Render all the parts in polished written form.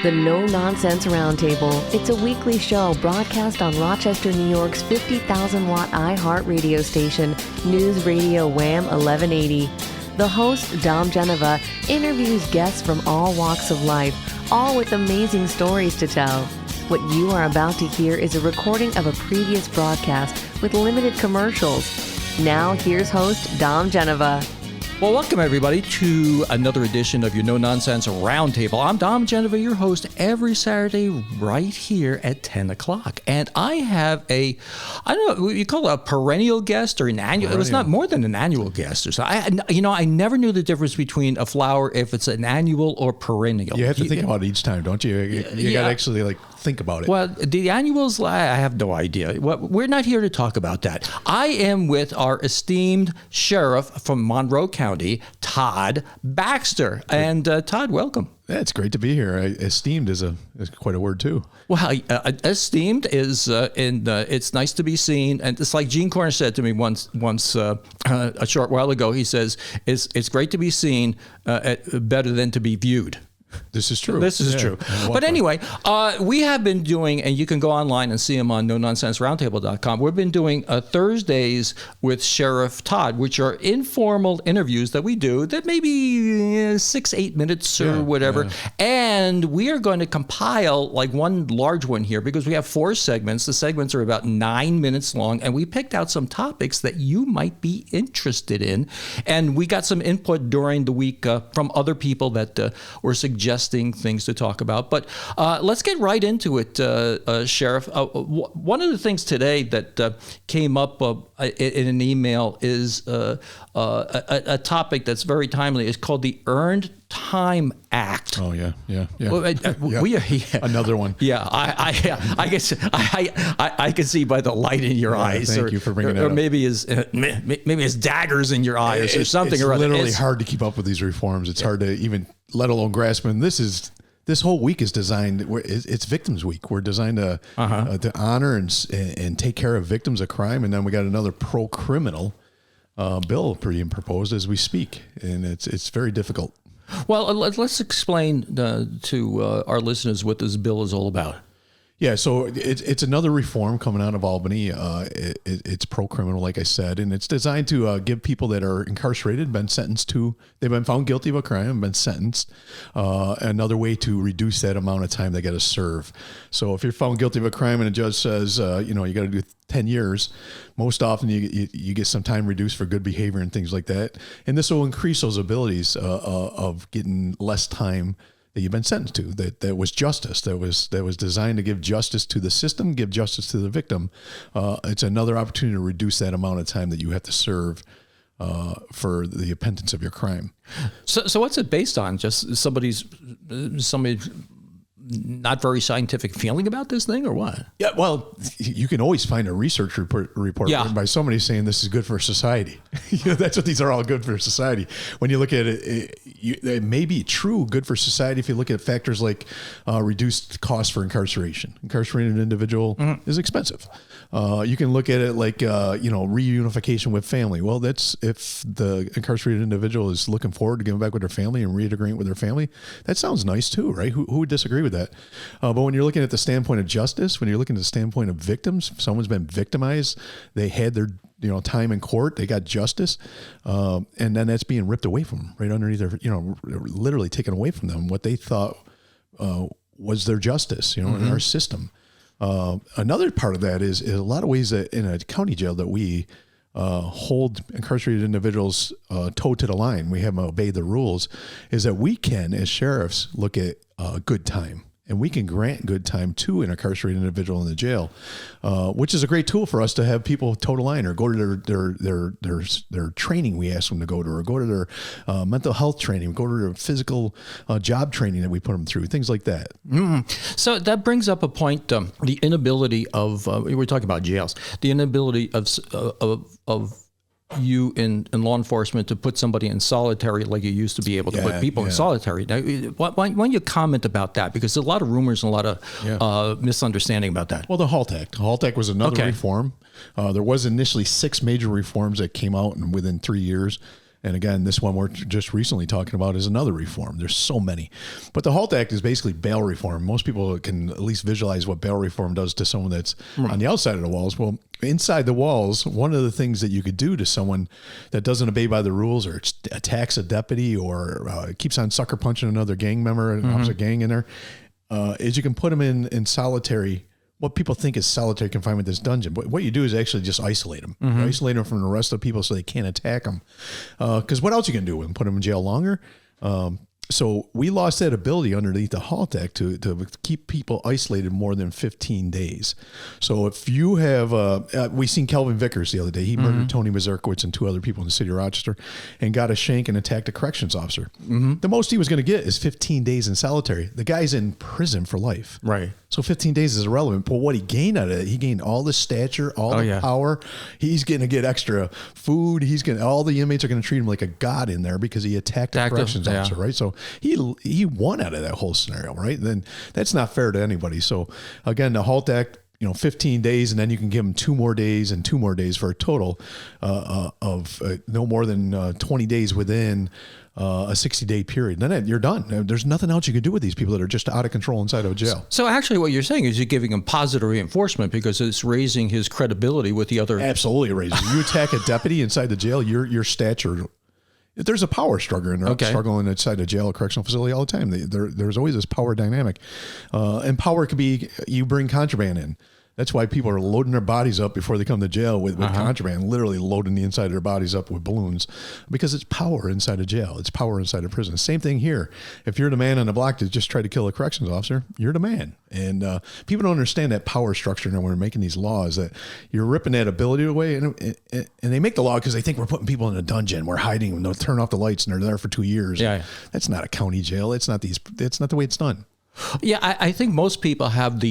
The No Nonsense Roundtable. It's a weekly show broadcast on Rochester, New York's 50,000-watt iHeart radio station, News Radio Wham 1180. The host, Dom Geneva, interviews guests from all walks of life, all with amazing stories to tell. What you are about to hear is a recording of a previous broadcast with limited commercials. Now, here's host, Dom Geneva. Well, welcome everybody to another edition of your No Nonsense Roundtable. I'm Dom Geneva, your host, every Saturday right here at 10 o'clock. And I have I don't know, you call it a perennial guest or an annual. Perennial. It was not more than an annual guest. Or so. I never knew the difference between a flower if it's an annual or perennial. You have to think about it each time, don't you? You got to actually think about it. Well, the annuals, I have no idea. We're not here to talk about that. I am with our esteemed sheriff from Monroe County, Todd Baxter. And Todd, welcome. Yeah, it's great to be here. Esteemed is quite a word too. Well, esteemed is, it's nice to be seen. And it's like Gene Cornish said to me once a short while ago. He says, it's great to be seen, better than to be viewed. This is true. This is true. But anyway, we have been doing, and you can go online and see them on nononsenseroundtable.com. We've been doing Thursdays with Sheriff Todd, which are informal interviews that we do that maybe 6-8 minutes or whatever. Yeah. And we are going to compile like one large one here because we have 4 segments. The segments are about 9 minutes long, and we picked out some topics that you might be interested in. And we got some input during the week from other people that were suggesting things to talk about. But let's get right into it, Sheriff. One of the things today that came up in an email is a topic that's very timely. It's called the Earned Time Act. Oh yeah. Another one. Yeah, I guess I can see by the light in your eyes. Thank you for bringing that up. Or maybe it's daggers in your eyes or something. It's literally hard to keep up with these reforms. It's hard to even, let alone grasp. And this whole week is designed. It's Victims Week. We're designed to honor and take care of victims of crime. And then we got another pro-criminal bill being proposed as we speak, and it's very difficult. Well, let's explain to our listeners what this bill is all about. Yeah, so it's another reform coming out of Albany. It's pro-criminal, like I said, and it's designed to give people that are incarcerated, they've been found guilty of a crime and been sentenced, another way to reduce that amount of time they got to serve. So if you're found guilty of a crime and a judge says, you got to do 10 years, most often you get some time reduced for good behavior and things like that. And this will increase those abilities of getting less time that you've been sentenced to. That was justice. That was designed to give justice to the system, give justice to the victim. It's another opportunity to reduce that amount of time that you have to serve for the repentance of your crime. So what's it based on? Just somebody not very scientific feeling about this thing, or what? Yeah, well, you can always find a research report written by somebody saying this is good for society. That's what these are all good for society. When you look at it, it may be true, good for society if you look at factors like reduced cost for incarceration. Incarcerated individual is expensive. You can look at it like reunification with family. Well, that's if the incarcerated individual is looking forward to getting back with their family and reintegrating with their family. That sounds nice too, right? Who would disagree with that? But when you're looking at the standpoint of justice, when you're looking at the standpoint of victims, someone's been victimized, they had their time in court, they got justice, and then that's being ripped away from them, right underneath their, literally taken away from them what they thought was their justice, in our system. Another part of that is a lot of ways that in a county jail that we hold incarcerated individuals toe to the line, we have them obey the rules, is that we can, as sheriffs, look at good time. And we can grant good time to an incarcerated individual in the jail, which is a great tool for us to have people toe the line or go to their training we ask them to go to, or go to their mental health training, go to their physical job training that we put them through, things like that. So that brings up a point, the inability of, we were talking about jails, the inability of you in law enforcement to put somebody in solitary like you used to be able to put people in solitary. Now, why don't you comment about that? Because there's a lot of rumors and a lot of misunderstanding about that. Well, the Halt Act. The Halt Act was another reform. There was initially 6 major reforms that came out and within 3 years. And again, this one we're just recently talking about is another reform. There's so many. But the HALT Act is basically bail reform. Most people can at least visualize what bail reform does to someone that's on the outside of the walls. Well, inside the walls, one of the things that you could do to someone that doesn't obey by the rules or attacks a deputy or keeps on sucker punching another gang member, an opposite gang in there, is you can put them in solitary, what people think is solitary confinement, this dungeon. But what you do is actually just isolate them. Isolate them from the rest of the people so they can't attack them. Because what else you can do? Put them in jail longer? So we lost that ability underneath the HALT Act to keep people isolated more than 15 days. So if you have, we seen Kelvin Vickers the other day. He murdered Tony Mazurkowitz and 2 other people in the city of Rochester and got a shank and attacked a corrections officer. The most he was going to get is 15 days in solitary. The guy's in prison for life. Right. So 15 days is irrelevant. But what he gained out of it, he gained all the stature, all the power. He's going to get extra food. All the inmates are going to treat him like a god in there because he attacked a corrections officer, right? So he won out of that whole scenario, right? Then that's not fair to anybody. So again, the HALT Act, 15 days, and then you can give them 2 more days and 2 more days for a total of no more than 20 days within a 60-day period. Then you're done. There's nothing else you can do with these people that are just out of control inside of a jail. So actually what you're saying is you're giving him positive reinforcement because it's raising his credibility with the other. Absolutely raising. You attack a deputy inside the jail, your stature. There's a power struggle struggling inside a jail or correctional facility all the time. There's always this power dynamic. And power could be you bring contraband in. That's why people are loading their bodies up before they come to jail with contraband, literally loading the inside of their bodies up with balloons, because it's power inside a jail. It's power inside a prison. Same thing here. If you're the man on the block that just tried to kill a corrections officer, you're the man. And people don't understand that power structure now when we're making these laws, that you're ripping that ability away. And they make the law because they think we're putting people in a dungeon. We're hiding them. They'll turn off the lights and they're there for 2 years. Yeah. That's not a county jail. It's not the way it's done. Yeah, I think most people have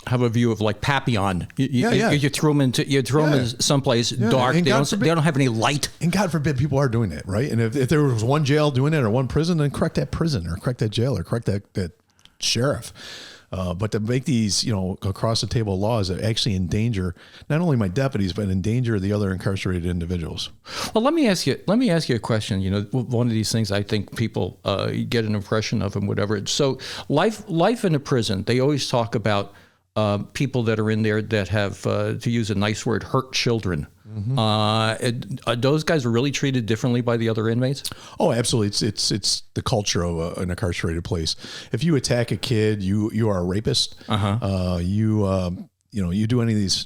have a view of like Papillon. You throw them in someplace dark. They don't have any light. And God forbid people are doing that, right? And if there was one jail doing it or one prison, then correct that prison or correct that jail or correct that sheriff. But to make these, across the table laws that actually endanger not only my deputies, but endanger the other incarcerated individuals. Well, let me ask you a question. One of these things I think people get an impression of and whatever. So life in a prison, they always talk about people that are in there that have, to use a nice word, hurt children. Are those guys really treated differently by the other inmates? Oh, absolutely. It's the culture of an incarcerated place. If you attack a kid, you are a rapist. You do any of these,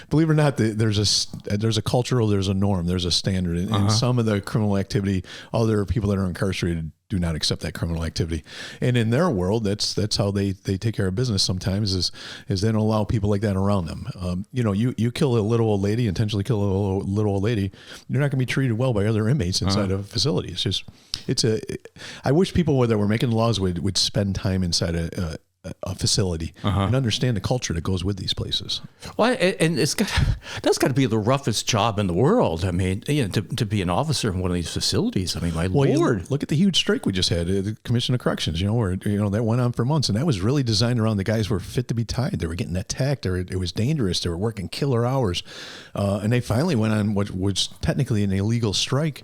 believe it or not, there's a cultural, there's a norm, there's a standard. And some of the criminal activity, other people that are incarcerated do not accept that criminal activity. And in their world, that's how they take care of business sometimes is they don't allow people like that around them. You kill a little old lady, intentionally kill a little old lady, you're not going to be treated well by other inmates inside of a facility. I wish people that were making laws would spend time inside a facility and understand the culture that goes with these places. Well, and that's got to be the roughest job in the world. I mean, to be an officer in one of these facilities. I mean, my Lord, look at the huge strike we just had at the Commission of Corrections. Where that went on for months, and that was really designed around the guys who were fit to be tied. They were getting attacked, or it was dangerous. They were working killer hours, and they finally went on what was technically an illegal strike.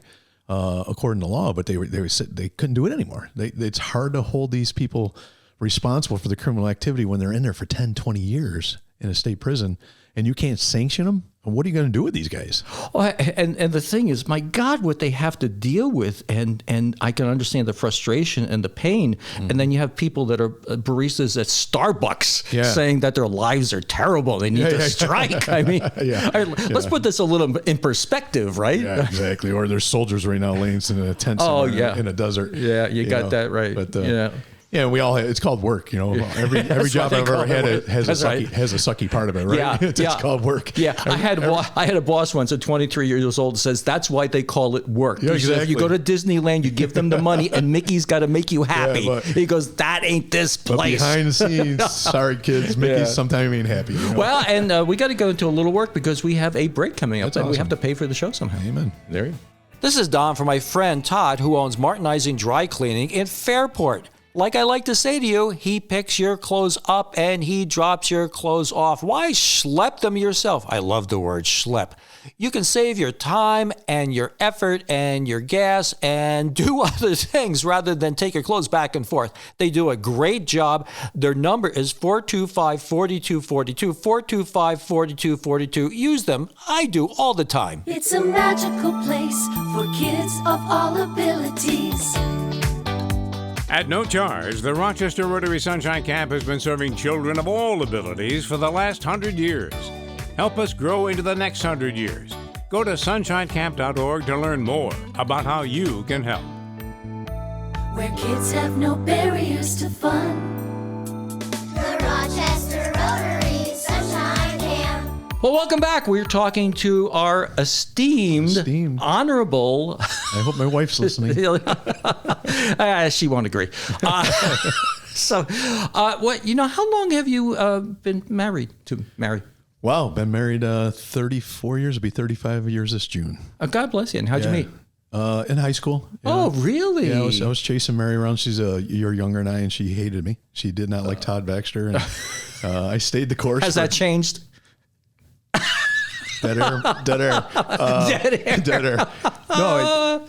According to law, but they couldn't do it anymore. It's hard to hold these people responsible for the criminal activity when they're in there for 10, 20 years in a state prison, and you can't sanction them. What are you going to do with these guys? Well, and the thing is, my God, what they have to deal with, and I can understand the frustration and the pain. And then you have people that are baristas at Starbucks saying that their lives are terrible. They need to strike. I mean, let's put this a little in perspective, right? Yeah, exactly. Or there's soldiers right now laying in a tent in a desert. Yeah, you got that right. But yeah, we all it's called work. Every job I've ever had has a sucky part of it, right? Yeah, it's called work. Yeah, I had a boss once at 23 years old says that's why they call it work. Yeah, exactly. You go to Disneyland, you give them the money, and Mickey's got to make you happy. Yeah, he goes, that ain't this place. But behind the scenes, sorry kids, Mickey's sometimes ain't happy. Well, and we got to go into a little work because we have a break coming up, and we have to pay for the show somehow. Amen. There you go. This is Don for my friend Todd, who owns Martinizing Dry Cleaning in Fairport. Like I like to say to you, he picks your clothes up and he drops your clothes off. Why schlep them yourself? I love the word schlep. You can save your time and your effort and your gas and do other things rather than take your clothes back and forth. They do a great job. Their number is 425-4242, 425-4242. Use them. I do all the time. It's a magical place for kids of all abilities. At no charge, the Rochester Rotary Sunshine Camp has been serving children of all abilities for the last 100 years. Help us grow into the next 100 years. Go to sunshinecamp.org to learn more about how you can help. Where kids have no barriers to fun. The Rochester Rotary Sunshine Camp. Well, welcome back. We're talking to our esteemed. Honorable. I hope my wife's listening. She won't agree. How long have you been married to Mary? Wow, been married 34 years. It'll be 35 years this June. God bless you. And how'd you meet? In high school. Yeah. Oh, really? Yeah, I was chasing Mary around. She's a year younger than I, and she hated me. She did not like Todd Baxter, and I stayed the course. Has that changed? Dead air. Dead air. No,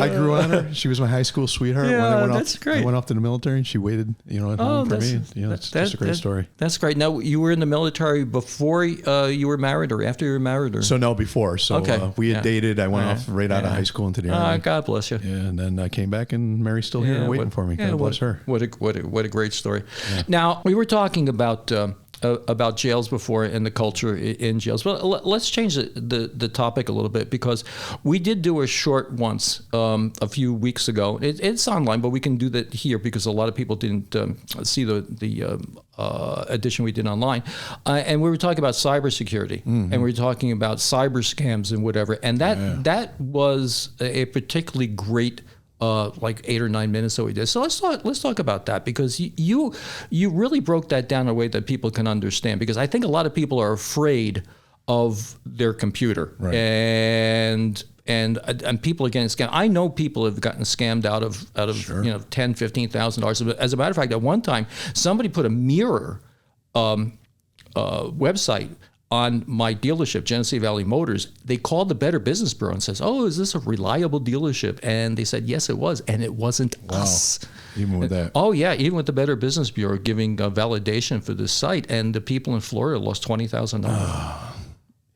I grew on her. She was my high school sweetheart. Yeah, when that's great. I went off to the military, and she waited, at home for me. It's just a great story. That's great. Now, you were in the military before you were married, or after you were married, or? So no, before. So okay. We had dated. I went off right out of high school into the Army. God bless you. Yeah, and then I came back, and Mary's still here waiting for me. God bless her. What a great story. Yeah. Now, we were talking about jails before and the culture in jails. But let's change the topic a little bit, because we did do a short once a few weeks ago. It's online, but we can do that here because a lot of people didn't see the edition we did online. And we were talking about cybersecurity, and we were talking about cyber scams and whatever. And that was a particularly great like 8 or 9 minutes that we did. So let's talk about that, because you really broke that down in a way that people can understand, because I think a lot of people are afraid of their computer, right. and people are getting scammed. I know people have gotten scammed out of Sure. $10,000-$15,000. As a matter of fact, at one time somebody put a mirror website on my dealership, Genesee Valley Motors. They called the Better Business Bureau and says, "Oh, is this a reliable dealership?" And they said, yes, it was. And it wasn't us. Even with that. Oh, yeah. Even with the Better Business Bureau giving validation for this site. And the people in Florida lost $20,000.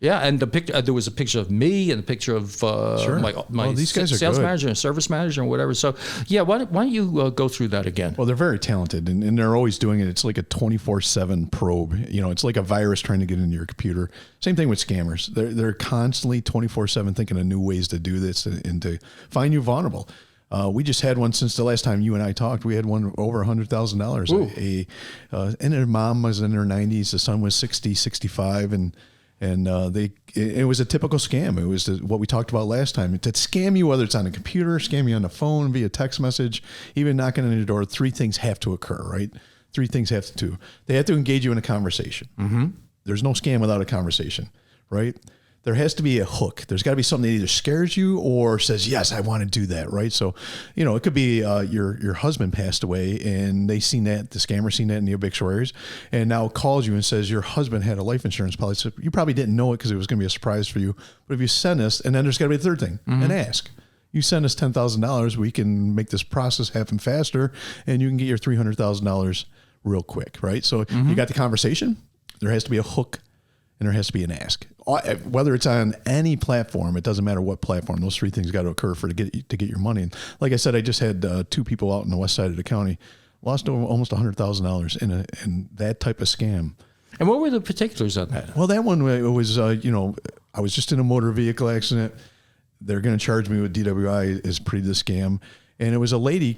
Yeah, and the picture. There was a picture of me and a picture of my these guys are sales good. manager and service manager and whatever. So, yeah, why don't you go through that again? Well, they're very talented, and they're always doing it. It's like a 24/7 probe. It's like a virus trying to get into your computer. Same thing with scammers. They're constantly 24/7 thinking of new ways to do this and to find you vulnerable. We just had one since the last time you and I talked. We had one over $100,000. And their mom was in her 90s. The son was 60, 65, and it was a typical scam. It was what we talked about last time. To scam you, whether it's on a computer, scam you on the phone, via text message, even knocking on your door, 3 things have to occur, right? 3 things have to. They have to engage you in a conversation. Mm-hmm. There's no scam without a conversation, right? There has to be a hook. There's got to be something that either scares you or says, yes, I want to do that, right? So, it could be your husband passed away and they seen that, the scammer seen that in the obituaries, and now calls you and says your husband had a life insurance policy. You probably didn't know it because it was going to be a surprise for you. But if you send us, and then there's got to be a third thing, and ask. You send us $10,000, we can make this process happen faster, and you can get your $300,000 real quick, right? So you got the conversation, there has to be a hook, and there has to be an ask. Whether it's on any platform, it doesn't matter what platform. Those 3 things got to occur to get your money. And like I said, I just had 2 people out in the west side of the county lost almost $100,000 in that type of scam. And what were the particulars on that? Well, that one was I was just in a motor vehicle accident. They're going to charge me with DWI as pre the scam, and it was a lady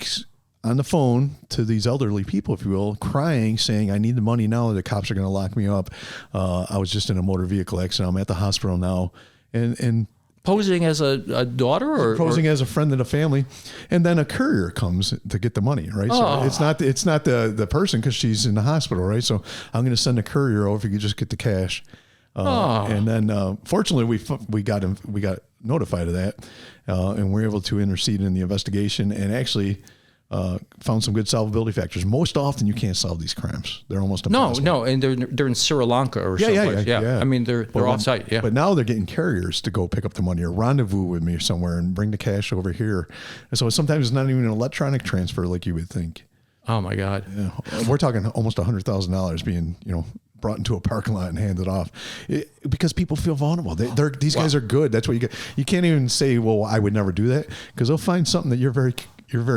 on the phone to these elderly people, if you will, crying, saying, I need the money now. The cops are going to lock me up. I was just in a motor vehicle accident. I'm at the hospital now. And posing as a daughter, or posing as a friend of the family. And then a courier comes to get the money, right? So it's not the person, because she's in the hospital, right? So I'm going to send a courier over if you could just get the cash. And then fortunately we got notified of that, and we're able to intercede in the investigation. And actually, found some good solvability factors. Most often, you can't solve these crimes; they're almost impossible. No, and they're in Sri Lanka or someplace. Yeah. I mean, they're off-site. Yeah, but now they're getting carriers to go pick up the money or rendezvous with me somewhere and bring the cash over here. And so sometimes it's not even an electronic transfer like you would think. Oh my God! Yeah, we're talking almost $100,000 being brought into a parking lot and handed off because people feel vulnerable. These guys are good. That's what you get. You can't even say, "Well, I would never do that," because they'll find something that you're very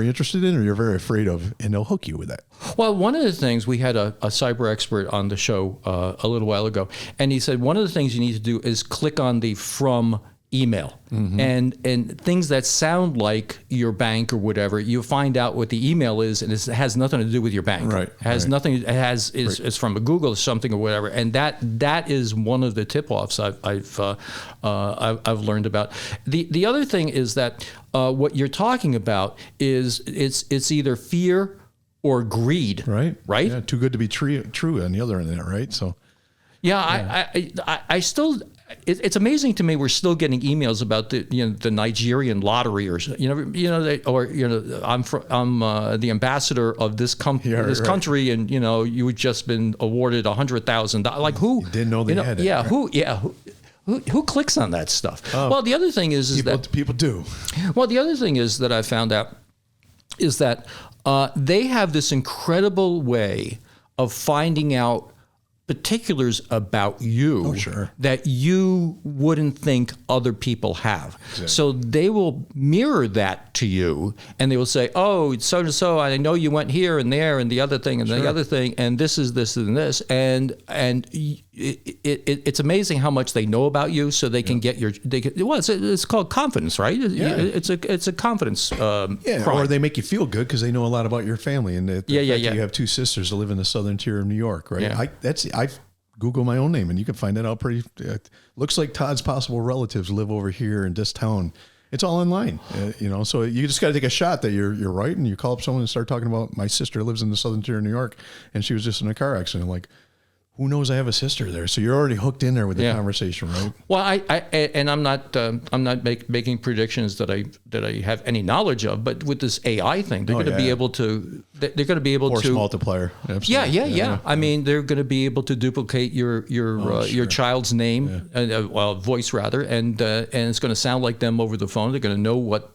interested in or you're very afraid of, and they'll hook you with that. Well, one of the things, we had a cyber expert on the show a little while ago, and he said one of the things you need to do is click on the from email. And things that sound like your bank or whatever, you find out what the email is, and it has nothing to do with your bank. Right. It has nothing. It has it's from a Google or something or whatever, and that is one of the tip-offs I've learned about. The other thing is that what you're talking about is it's either fear or greed. Right. Right. Yeah, too good to be true on the other end of that. Right. So. Yeah, I still. It's amazing to me we're still getting emails about the Nigerian lottery or I'm the ambassador of this country and you had just been awarded $100,000. Like who? You didn't know they had it. Yeah, right? Who clicks on that stuff? Well, the other thing is that people do. Well, the other thing is that I found out is that they have this incredible way of finding out particulars about you that you wouldn't think other people have. Exactly. So they will mirror that to you and they will say, oh, so and so, I know you went here and there and the other thing and the other thing and this is this and this and it's amazing how much they know about you, so they can get your. It's called confidence, right? Yeah. It's a confidence. Crime. Or they make you feel good because they know a lot about your family and you have two sisters that live in the southern tier of New York, right? Yeah. I Google my own name and you can find that out pretty. Looks like Todd's possible relatives live over here in this town. It's all online, So you just got to take a shot that you're right, and you call up someone and start talking about my sister lives in the southern tier of New York, and she was just in a car accident. Like, who knows I have a sister there? So you're already hooked in there with the conversation, right? Well, I'm not making predictions that I have any knowledge of, but with this AI thing, they're going to be able to. They're going to be able Force to multiplier. Absolutely. Yeah. I mean, they're going to be able to duplicate your child's name, voice rather, and it's going to sound like them over the phone. They're going to know what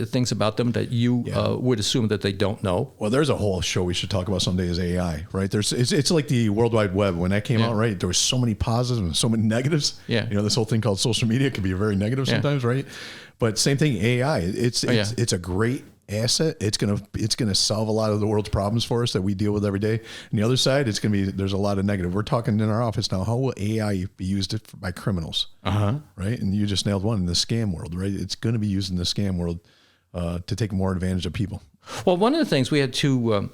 things about them that you would assume that they don't know. Well, there's a whole show we should talk about someday is AI, right? It's like the World Wide Web. When that came out, right, there was so many positives and so many negatives. Yeah. This whole thing called social media can be very negative sometimes, right? But same thing, AI. It's a great asset. It's gonna solve a lot of the world's problems for us that we deal with every day. And the other side, there's a lot of negative. We're talking in our office now. How will AI be used by criminals? Right? And you just nailed one in the scam world, right? It's going to be used in the scam world to take more advantage of people. Well, one of the things we had two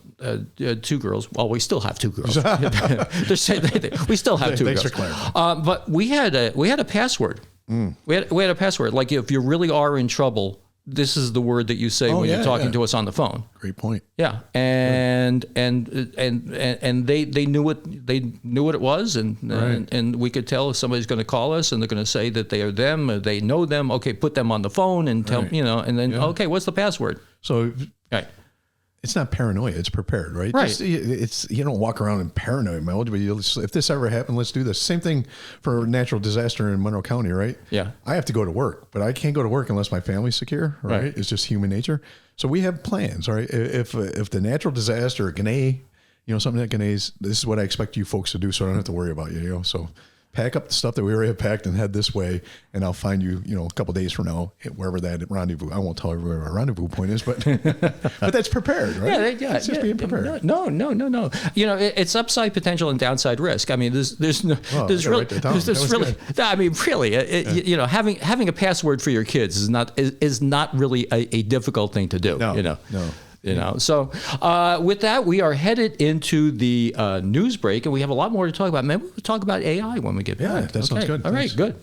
girls. Well, we still have two girls. We still have two girls. Thanks for clarifying. But we had a password. We had a password. Like if you really are in trouble, this is the word that you say when you're talking to us on the phone. Great point. Yeah, and they knew what it was, and we could tell if somebody's going to call us and they're going to say that they are them, or they know them. Okay, put them on the phone and tell and then okay, what's the password? So. Right. It's not paranoia. It's prepared, right? Right. You don't walk around in paranoid mode. But if this ever happened, let's do this. Same thing for a natural disaster in Monroe County, right? Yeah. I have to go to work, but I can't go to work unless my family's secure, right? It's just human nature. So we have plans, all right? If the natural disaster, a grenade, something like grenades, this is what I expect you folks to do, so I don't have to worry about you. So pack up the stuff that we already have packed and head this way, and I'll find you, a couple days from now, wherever that rendezvous. I won't tell everyone where our rendezvous point is, but but that's prepared, right? Yeah, it's just being prepared. No. It's upside potential and downside risk. I mean, there's really. I mean, really, having a password for your kids is not really a difficult thing to do. No. So with that, we are headed into the news break, and we have a lot more to talk about. Maybe we'll talk about AI when we get back. Yeah, that sounds good. All right, good.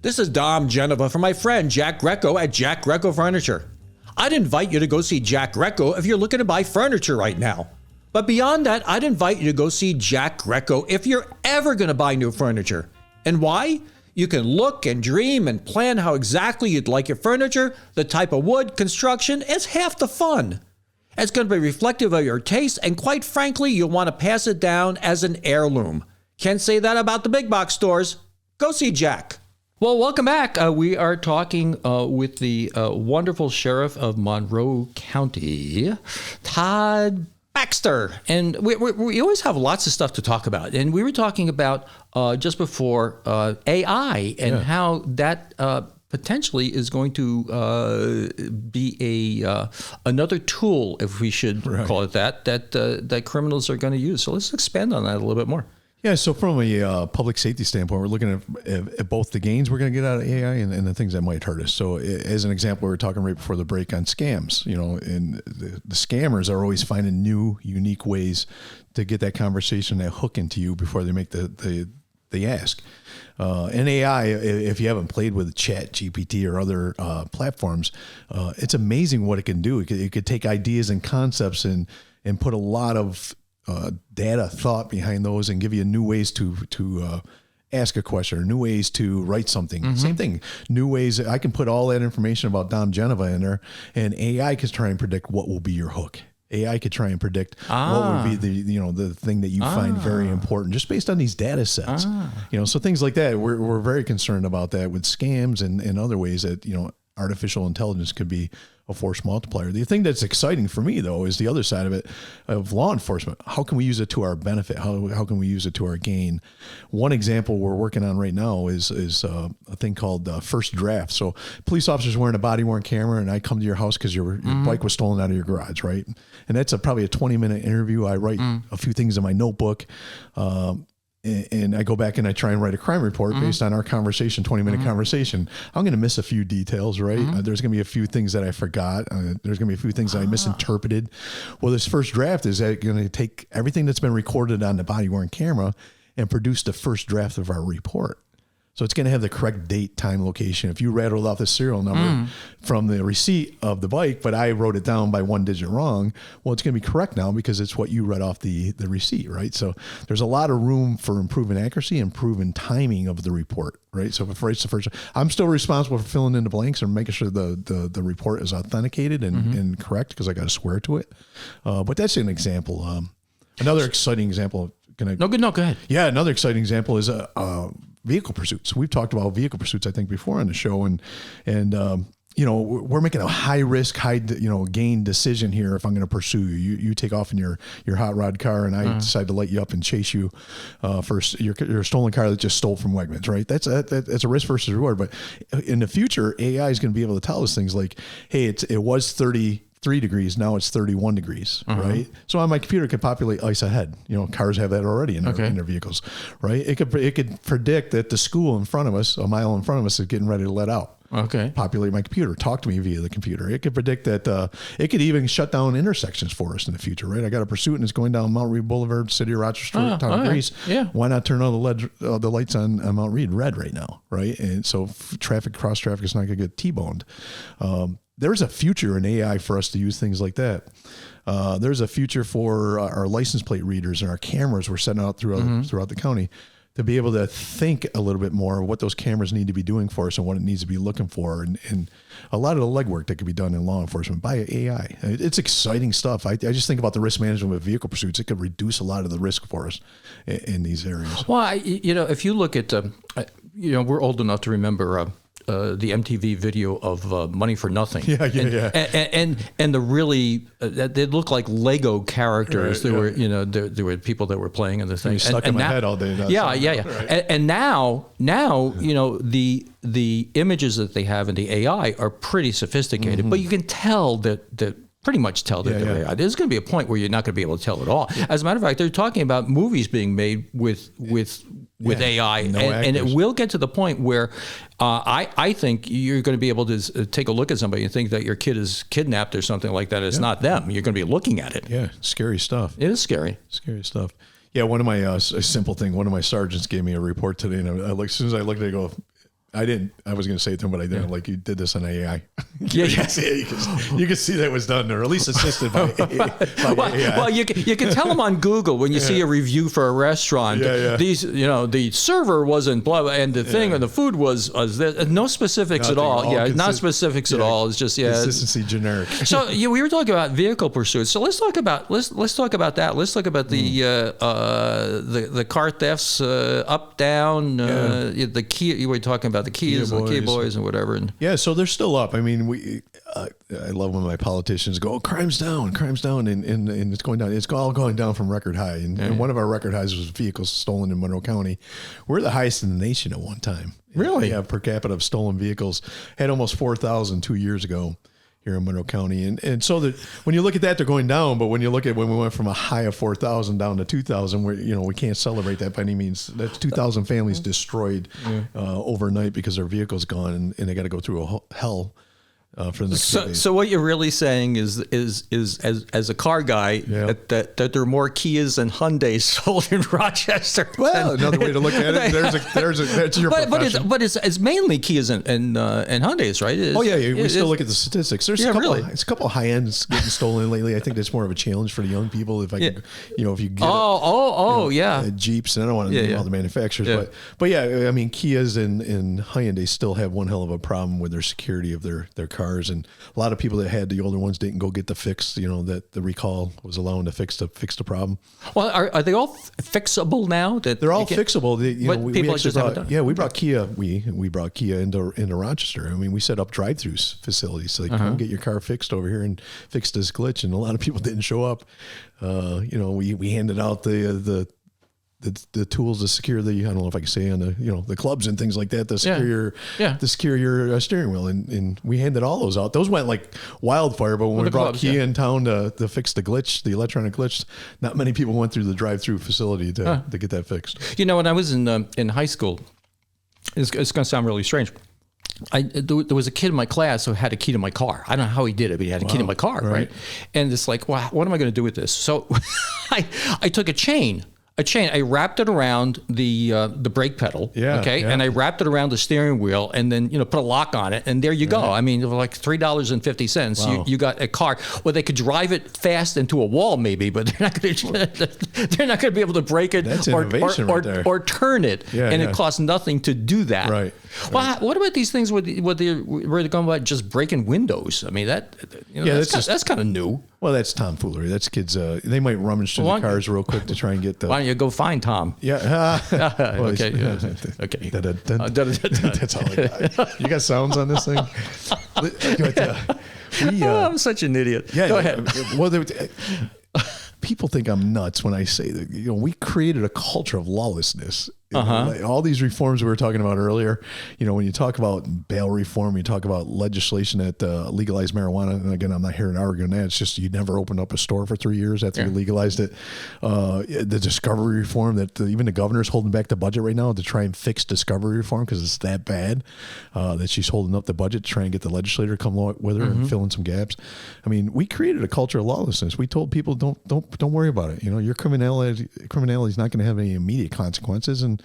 This is Dom Genova from my friend Jack Greco at Jack Greco Furniture. I'd invite you to go see Jack Greco if you're looking to buy furniture right now. But beyond that, I'd invite you to go see Jack Greco if you're ever going to buy new furniture. And why? You can look and dream and plan how exactly you'd like your furniture, the type of wood, construction. It's half the fun. It's going to be reflective of your taste, and quite frankly, you'll want to pass it down as an heirloom. Can't say that about the big box stores. Go see Jack. Well, welcome back. We are talking with the wonderful sheriff of Monroe County, Todd Baxter. And we always have lots of stuff to talk about. And we were talking about just before AI and how that potentially is going to be another tool, if we should call it that criminals are going to use. So let's expand on that a little bit more. Yeah, so from a public safety standpoint, we're looking at both the gains we're going to get out of AI and the things that might hurt us. So as an example, we were talking right before the break on scams, and the scammers are always finding new, unique ways to get that conversation, that hook into you before they make the ask. And AI, if you haven't played with Chat GPT or other platforms, it's amazing what it can do. It could take ideas and concepts and put a lot of data thought behind those and give you new ways to ask a question, or new ways to write something. Mm-hmm. Same thing, new ways. I can put all that information about Dom Geneva in there, and AI can try and predict what will be your hook. AI could try and predict what would be the thing that you find very important, just based on these data sets. So things like that. We're very concerned about that with scams and other ways that artificial intelligence could be a force multiplier. The thing that's exciting for me, though, is the other side of it, of law enforcement. How can we use it to our benefit? How can we use it to our gain? One example we're working on right now is a thing called first draft. So police officers wearing a body-worn camera, and I come to your house because your bike was stolen out of your garage, right? And that's probably a 20-minute interview. I write a few things in my notebook, and I go back and I try and write a crime report based on our conversation, 20-minute conversation. I'm going to miss a few details, right? There's going to be a few things that I forgot. There's going to be a few things that I misinterpreted. Well, this first draft is going to take everything that's been recorded on the body-worn camera and produce the first draft of our report. So it's going to have the correct date, time, location. If you rattled off the serial number from the receipt of the bike, but I wrote it down by one digit wrong, well, it's going to be correct now because it's what you read off the receipt, right? So there's a lot of room for improving accuracy, improving timing of the report, right? So if it's the first, I'm still responsible for filling in the blanks and making sure the report is authenticated and correct, because I got to swear to it. But that's an example. Another exciting example. Go ahead. Yeah, another exciting example is vehicle pursuits. We've talked about vehicle pursuits, I think, before on the show, and we're making a high risk, high gain decision here. If I'm going to pursue you, you take off in your hot rod car, and I decide to light you up and chase you for your stolen car that just stole from Wegmans, right? That's a risk versus reward. But in the future, AI is going to be able to tell us things like, hey, it was 33 degrees, now it's 31 degrees, right? So on my computer, it could populate ice ahead. Cars have that already in their vehicles, right? It could predict that the school in front of us, a mile in front of us, is getting ready to let out. Okay. Populate my computer. Talk to me via the computer. It could predict that. It could even shut down intersections for us in the future, right? I got a pursuit and it's going down Mount Reed Boulevard, City of Rochester, Town of Greece. Yeah. Why not turn all the lights on Mount Reed red right now, right? And so cross traffic is not going to get T-boned. There's a future in AI for us to use things like that. There's a future for our license plate readers and our cameras we're setting out throughout the county to be able to think a little bit more of what those cameras need to be doing for us and what it needs to be looking for, and a lot of the legwork that could be done in law enforcement by AI. It's exciting stuff. I just think about the risk management with vehicle pursuits. It could reduce a lot of the risk for us in these areas. Well, if you look at, we're old enough to remember the MTV video of Money for Nothing. Yeah. And the really, they look like Lego characters. Right, there were people that were playing in the thing. Stuck in my head all day. Yeah. Right. And now, the images that they have in the AI are pretty sophisticated, but you can tell that pretty much tell that they're AI. There's going to be a point where you're not going to be able to tell at all. Yeah. As a matter of fact, they're talking about movies being made with AI, and it will get to the point where I think you're going to be able to take a look at somebody and think that your kid is kidnapped or something like that. It's not them. You're going to be looking at it. Yeah, scary stuff. It is scary. Scary stuff. Yeah, one of my a simple thing. One of my sergeants gave me a report today, and as soon as I looked at it, I go, I was going to say it to him, but I didn't. Like, you did this on AI. Yeah. You can see that was done, or at least assisted by AI. Well, you can tell them on Google when you see a review for a restaurant. These, the server wasn't blah, blah and the thing and the food was no specifics at all. Not specifics at all. It's just consistency, generic. So we were talking about vehicle pursuits. So let's talk about that. Let's talk about the car thefts, up, down, the key. You were talking about the keys, the key boys, and whatever. And so they're still up. I mean, I love when my politicians go, crime's down, and it's going down. It's all going down from record high. And one of our record highs was vehicles stolen in Monroe County. We're the highest in the nation at one time. Really? Yeah, per capita of stolen vehicles. Had almost 4,000 2 years ago here in Monroe County. And so that when you look at that, they're going down. But when you look at when we went from a high of 4,000 down to 2,000, we can't celebrate that by any means. That's 2,000 families destroyed overnight because their vehicle's gone and they got to go through a hell. For the next days. So what you're really saying is as a car guy that there are more Kias and Hyundais sold in Rochester. Well, another way to look at it. That's your profession. But it's mainly Kias and Hyundais, right? We still look at the statistics. There's it's a couple of high ends getting stolen lately. I think that's more of a challenge for the young people. If I could, if you get Jeeps, and I don't want to name all the manufacturers, but I mean Kias and Hyundai still have one hell of a problem with their security of their cars. And a lot of people that had the older ones didn't go get the fix, that the recall was allowing to fix the problem. Well, are they all fixable now? They're all fixable. We brought Kia. We brought Kia into Rochester. I mean, we set up drive-through facilities. Like, come get your car fixed over here and fix this glitch. And a lot of people didn't show up. We handed out the tools to secure I don't know if I can say on the clubs and things like that to secure your steering wheel, and we handed all those out. Those went like wildfire. But when we brought Kia in town to fix the glitch, the electronic glitch, not many people went through the drive-through facility to get that fixed. When I was in high school, it's going to sound really strange. There was a kid in my class who had a key to my car. I don't know how he did it, but he had a key to my car, right? And it's like, wow, what am I going to do with this? So I took a chain. I wrapped it around the brake pedal, and I wrapped it around the steering wheel, and then put a lock on it, and there you go. I mean, for like $3.50, you got a car. Well, they could drive it fast into a wall, maybe, but they're not going to be able to break it or turn it, it costs nothing to do that. Right. Well, what about these things where they're going about just breaking windows? I mean, that's kind of new. Well, that's tomfoolery. That's kids. They might rummage through the cars real quick to try and get the. Why don't you go find Tom? Yeah. Okay. Okay. That's all I got. You got sounds on this thing? I'm such an idiot. Yeah. Go ahead. Well, people think I'm nuts when I say that. We created a culture of lawlessness. Like all these reforms we were talking about earlier, when you talk about bail reform, you talk about legislation that legalized marijuana. And again, I'm not here to argue on that. It's just you never opened up a store for 3 years after you legalized it. The discovery reform that even the governor's holding back the budget right now to try and fix discovery reform because it's that bad that she's holding up the budget to try and get the legislator to come with her and fill in some gaps. I mean, we created a culture of lawlessness. We told people don't worry about it. Your criminality is not going to have any immediate consequences. And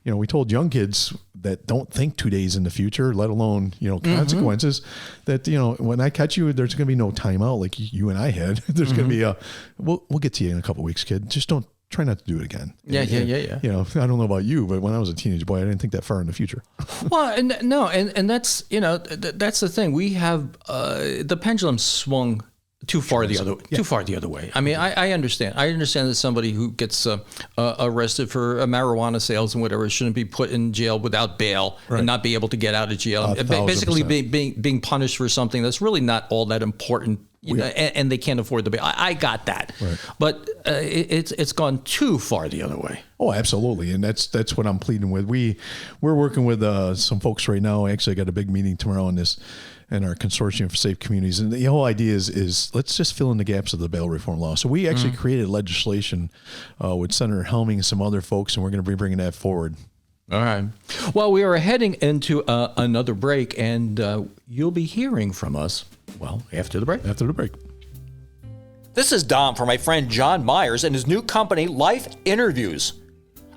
we told young kids that don't think 2 days in the future, let alone, consequences, that, when I catch you, there's going to be no timeout like you and I had. There's going to be we'll get to you in a couple of weeks, kid. Just try not to do it again. Yeah. I don't know about you, but when I was a teenage boy, I didn't think that far in the future. Well, and that's, that's the thing. We have the pendulum swung too far the other way. I mean, I understand. I understand that somebody who gets arrested for marijuana sales and whatever shouldn't be put in jail without bail and not be able to get out of jail. Basically, being punished for something that's really not all that important. And they can't afford the bail. I got that, but it's gone too far the other way. Oh, absolutely, and that's what I'm pleading with. We're working with some folks right now. Actually, I got a big meeting tomorrow on this. And our consortium for safe communities. And the whole idea is let's just fill in the gaps of the bail reform law. So we actually created legislation with Senator Helming and some other folks, and we're going to be bringing that forward. All right. Well, we are heading into another break, and you'll be hearing from us, after the break. After the break. This is Dom for my friend John Myers and his new company, Life Interviews.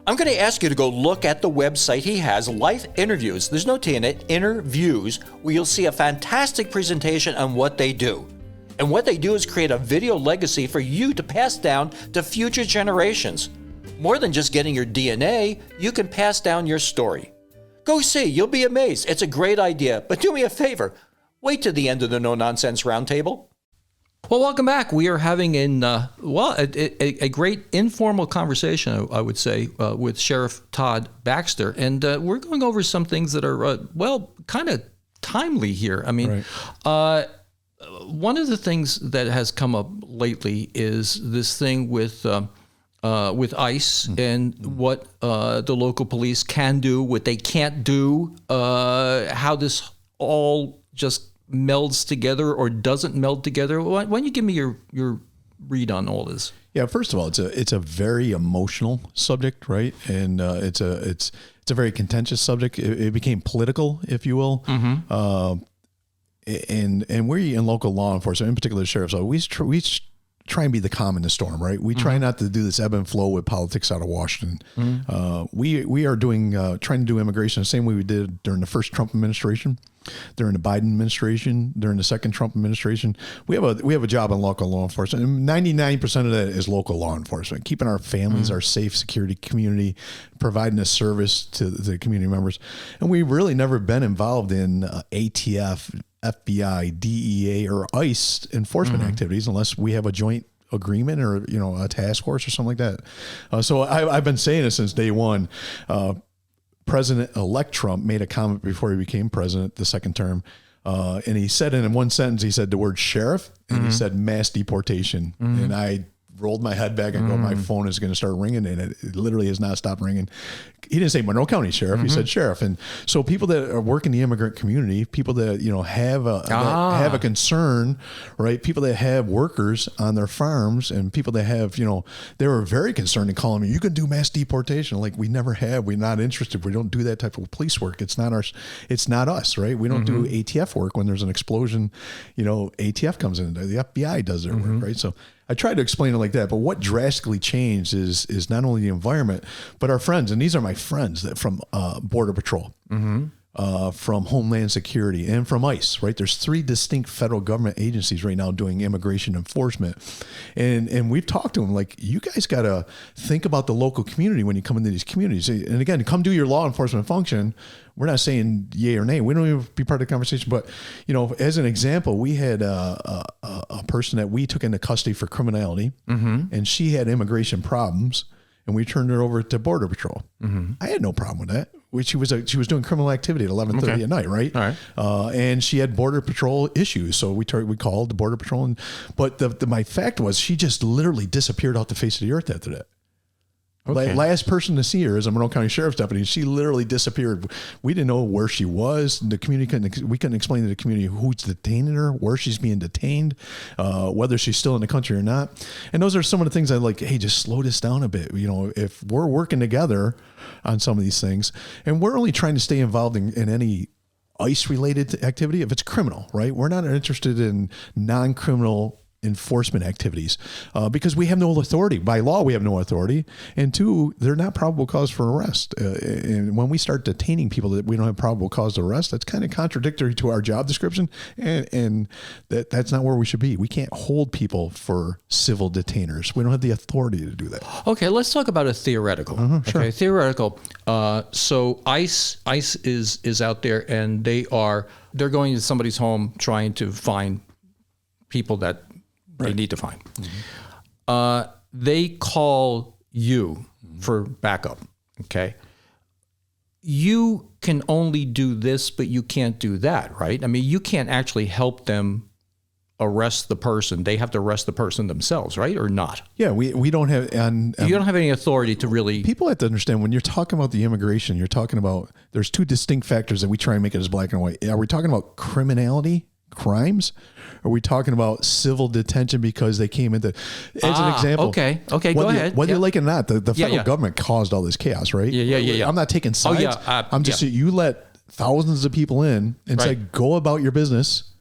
I'm going to ask you to go look at the website he has, Life Interviews. There's no T in it, Interviews, where you'll see a fantastic presentation on what they do. And what they do is create a video legacy for you to pass down to future generations. More than just getting your DNA, you can pass down your story. Go see, you'll be amazed. It's a great idea, but do me a favor. Wait to the end of the No Nonsense Roundtable. Well, welcome back. We are having a great informal conversation, I would say, with Sheriff Todd Baxter. And we're going over some things that are, kind of timely here. I mean, one of the things that has come up lately is this thing with ICE and what the local police can do, what they can't do, how this all just melds together or doesn't meld together. Why don't you give me your read on all this? Yeah, first of all, it's a very emotional subject, right? And it's a very contentious subject. It became political, if you will. And we in local law enforcement, in particular the sheriff's office, we try and be the calm in the storm, right? We try not to do this ebb and flow with politics out of Washington. We are trying to do immigration the same way we did during the first Trump administration, during the Biden administration, during the second Trump administration. We have a job in local law enforcement, and 99% of that is local law enforcement, keeping our families, our safe, security community, providing a service to the community members. And we've really never been involved in ATF, FBI, DEA, or ICE enforcement activities unless we have a joint agreement or a task force or something like that. So I've been saying it since day one. President-elect Trump made a comment before he became president the second term, and he said in one sentence, he said the word sheriff, and he said mass deportation, and I rolled my head back and go, my phone is going to start ringing, and it literally has not stopped ringing. He didn't say Monroe County Sheriff, he said sheriff. And so people that are working the immigrant community, people that have a concern, right? People that have workers on their farms, and people that have they were very concerned in calling me, you can do mass deportation. Like, we never have. We're not interested. We don't do that type of police work. It's not us, right? We don't do ATF work. When there's an explosion, ATF comes in, the FBI does their work, right? So I tried to explain it like that, but what drastically changed is not only the environment, but our friends, and these are my friends that from Border Patrol, from Homeland Security, and from ICE, right? There's 3 distinct federal government agencies right now doing immigration enforcement. And we've talked to them, like, you guys got to think about the local community when you come into these communities. And again, come do your law enforcement function. We're not saying yay or nay. We don't even be part of the conversation. But, as an example, we had a person that we took into custody for criminality, and she had immigration problems, and we turned her over to Border Patrol. I had no problem with that. She was doing criminal activity at 11:30 at night, right? All right. And she had Border Patrol issues, so we called the Border Patrol. But my fact was, she just literally disappeared off the face of the earth after that. Okay. Last person to see her is a Monroe County Sheriff's deputy. She literally disappeared. We didn't know where she was. The community we couldn't explain to the community who's detaining her, where she's being detained, whether she's still in the country or not. And those are some of the things I like. Hey, just slow this down a bit. If we're working together on some of these things, and we're only trying to stay involved in any ICE-related activity if it's criminal, right? We're not interested in non-criminal enforcement activities because we have no authority. By law, we have no authority. And 2, they're not probable cause for arrest. And when we start detaining people that we don't have probable cause to arrest, that's kind of contradictory to our job description. And that's not where we should be. We can't hold people for civil detainers. We don't have the authority to do that. Okay, let's talk about a theoretical. Sure. Okay, theoretical. So ICE is out there, and they're going to somebody's home trying to find people that they need to find. They call you for backup. Okay. You can only do this, but you can't do that, right? I mean, you can't actually help them arrest the person. They have to arrest the person themselves, right? Or not? Yeah, we don't have... you don't have any authority to really... People have to understand, when you're talking about the immigration, you're talking about... There's 2 distinct factors that we try and make it as black and white. Are we talking about criminality, crimes? Are we talking about civil detention because they came into, as an example? Okay, go ahead. Whether you like it or not, the federal government caused all this chaos, right? Yeah. I'm not taking sides. I'm just saying, you let thousands of people in and say, go about your business,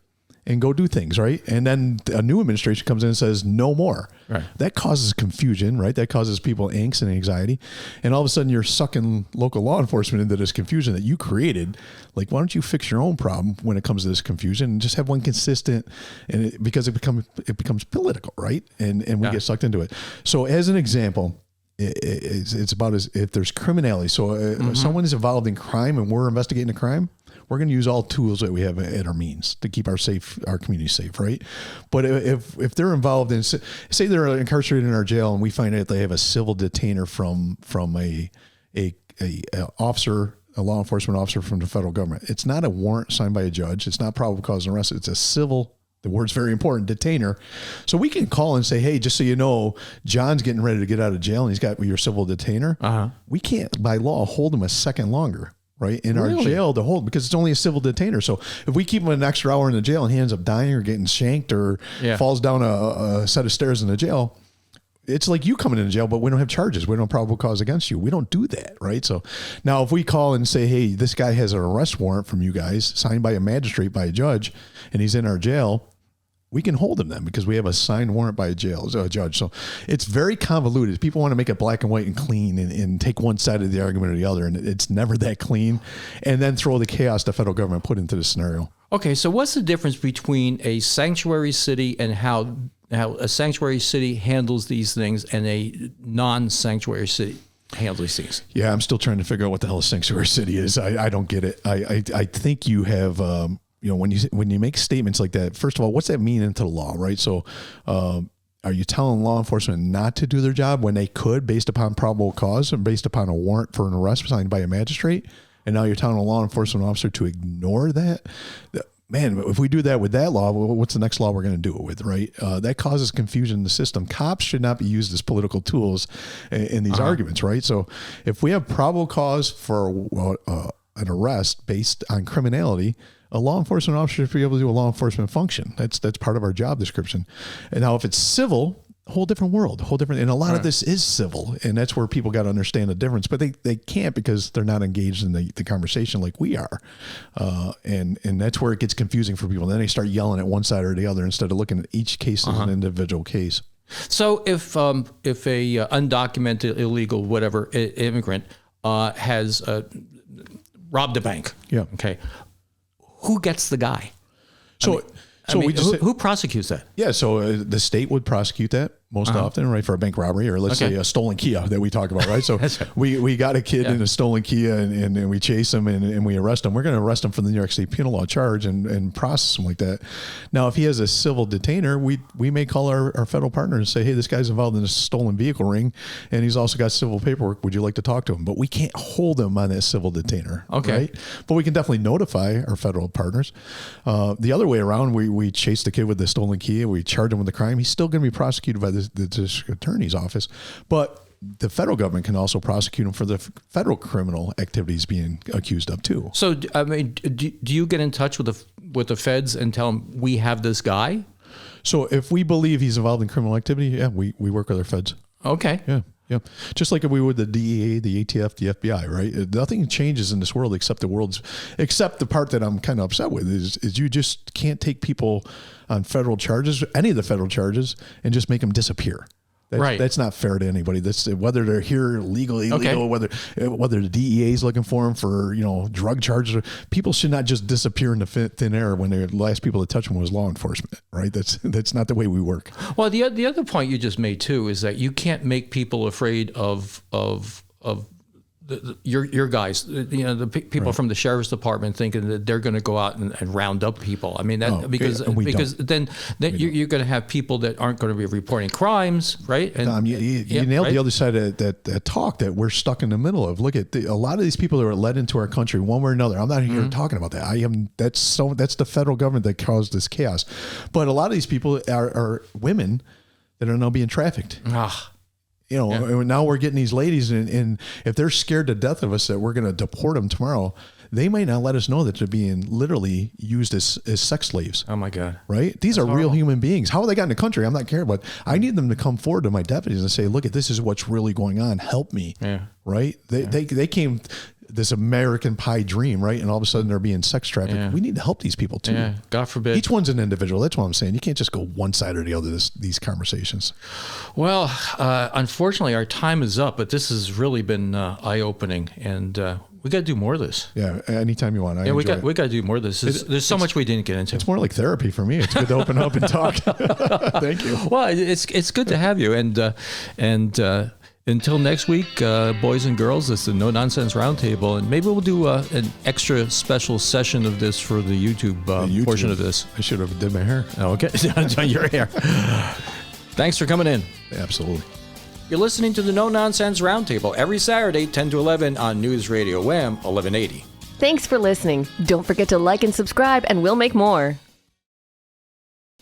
and go do things, right? And then a new administration comes in and says no more. Right. That causes confusion, right? That causes people angst and anxiety. And all of a sudden you're sucking local law enforcement into this confusion that you created. Like, why don't you fix your own problem when it comes to this confusion and just have one consistent, and because it becomes political, right? And we get sucked into it. So as an example, it's about as if there's criminality. So if someone is involved in crime and we're investigating a crime, we're going to use all tools that we have at our means to keep our community safe, right? But if they're involved in, say they're incarcerated in our jail and we find out they have a civil detainer from a officer, a law enforcement officer from the federal government, it's not a warrant signed by a judge. It's not probable cause and arrest. It's a civil. The word's very important, detainer. So we can call and say, hey, just so you know, John's getting ready to get out of jail and he's got your civil detainer. We can't, by law, hold him a second longer, right? In our jail to hold, because it's only a civil detainer. So if we keep him an extra hour in the jail and he ends up dying or getting shanked or falls down a set of stairs in the jail, it's like you coming into jail, but we don't have charges. We don't have probable cause against you. We don't do that, right? So now if we call and say, hey, this guy has an arrest warrant from you guys signed by a magistrate, by a judge, and he's in our jail, we can hold him then because we have a signed warrant by a judge. So it's very convoluted. People want to make it black and white and clean and take one side of the argument or the other, and it's never that clean. And then throw the chaos the federal government put into the scenario. Okay, so what's the difference between a sanctuary city and how a sanctuary city handles these things and a non-sanctuary city handles these things? Yeah, I'm still trying to figure out what the hell a sanctuary city is. I don't get it. I think you have... when you make statements like that, first of all, what's that mean into the law, right? So are you telling law enforcement not to do their job when they could based upon probable cause and based upon a warrant for an arrest signed by a magistrate? And now you're telling a law enforcement officer to ignore that? Man, if we do that with that law, what's the next law we're going to do it with, right? That causes confusion in the system. Cops should not be used as political tools in these arguments, right? So if we have probable cause for an arrest based on criminality, a law enforcement officer should be able to do a law enforcement function. That's part of our job description. And now if it's civil, whole different world, and a lot of this is civil, and that's where people got to understand the difference, but they can't because they're not engaged in the conversation like we are. And that's where it gets confusing for people. Then they start yelling at one side or the other instead of looking at each case as an individual case. So if a undocumented, illegal, whatever immigrant has robbed a bank, okay, who gets the guy? So who prosecutes that? Yeah, so the state would prosecute that most often, right, for a bank robbery, or let's say a stolen Kia that we talk about, right? So we got a kid in a stolen Kia and we chase him and we arrest him. We're going to arrest him for the New York State penal law charge and process him like that. Now, if he has a civil detainer, we may call our federal partner and say, hey, this guy's involved in a stolen vehicle ring and he's also got civil paperwork. Would you like to talk to him? But we can't hold him on that civil detainer, right? But we can definitely notify our federal partners. The other way around, we chase the kid with the stolen Kia, we charge him with the crime. He's still going to be prosecuted by the district attorney's office, but the federal government can also prosecute him for the federal criminal activities being accused of too. So, I mean, do you get in touch with the feds and tell them we have this guy? So if we believe he's involved in criminal activity, we work with our feds. Okay. Yeah. Just like we would the DEA, the ATF, the FBI, right? Nothing changes in this world except the part that I'm kind of upset with is you just can't take people on federal charges, any of the federal charges, and just make them disappear. That's not fair to anybody. That's whether they're here legally, illegal, whether the DEA is looking for them for drug charges. People should not just disappear into thin air when the last people to touch them was law enforcement, right? That's not the way we work. Well, the other point you just made too is that you can't make people afraid of your guys, the people from the sheriff's department thinking that they're going to go out and round up people. I mean, because then you're going to have people that aren't going to be reporting crimes, right? And Tom, you nailed the other side of that talk that we're stuck in the middle of. Look at a lot of these people that are led into our country one way or another. I'm not here talking about that. That's the federal government that caused this chaos. But a lot of these people are women that are now being trafficked. Now we're getting these ladies, and if they're scared to death of us that we're going to deport them tomorrow, they might not let us know that they're being literally used as sex slaves. Oh my God! Right? These are real human beings. How they got in the country, I'm not caring, but I need them to come forward to my deputies and say, "Look, this is what's really going on. Help me." Yeah. Right? They came this American Pie dream, right? And all of a sudden they're being sex trafficked. Yeah. We need to help these people too. Yeah, God forbid. Each one's an individual. That's what I'm saying. You can't just go one side or the other, these conversations. Well, unfortunately, our time is up, but this has really been eye-opening, and we got to do more of this. Yeah, anytime you want. We got to do more of this. There's so much we didn't get into. It's more like therapy for me. It's good to open up and talk. Thank you. Well, it's good to have you, and until next week, boys and girls, it's the No Nonsense Roundtable, and maybe we'll do an extra special session of this for the YouTube, portion of this. I should have did my hair. Okay, done your hair. Thanks for coming in. Absolutely. You're listening to the No Nonsense Roundtable every Saturday, 10 to 11 on News Radio Wham 1180. Thanks for listening. Don't forget to like and subscribe, and we'll make more.